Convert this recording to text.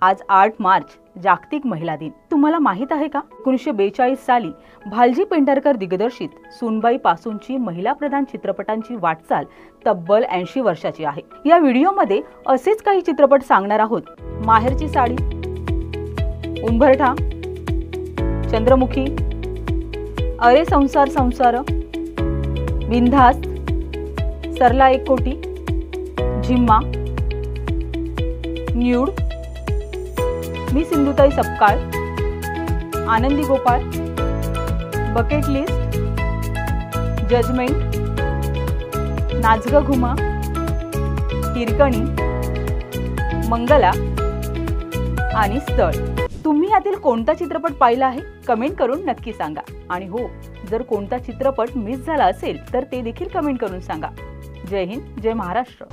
आज 8 मार्च जागतिक महिला दिन। तुम्हाला माहित आहे का 1942 साली भालजी पेंढारकर दिग्दर्शित सुनबाई पासूनची महिला प्रधान चित्रपटांची वाटचाल तब्बल 80 वर्षाची आहे। या व्हिडिओमध्ये असेच काही चित्रपट सांगणार आहोत। माहेरची साडी, उंबरठा, चंद्रमुखी, अरे संसार संसार, बिनधास्त, सरला एक कोटी, झिम्मा, न्यूड, मी Sindhutai Sapkal, Anandi Gopal, bucket list, judgement, नाचग घुमा, हिरकणी, मंगला आणि स्थळ। तुम्ही यातील कोणता चित्रपट पाहिला आहे कमेंट करून नक्की सांगा। आणि हो, जर कोणता चित्रपट मिस झाला असेल तर ते देखील कमेंट करून सांगा। जय हिंद, जय महाराष्ट्र।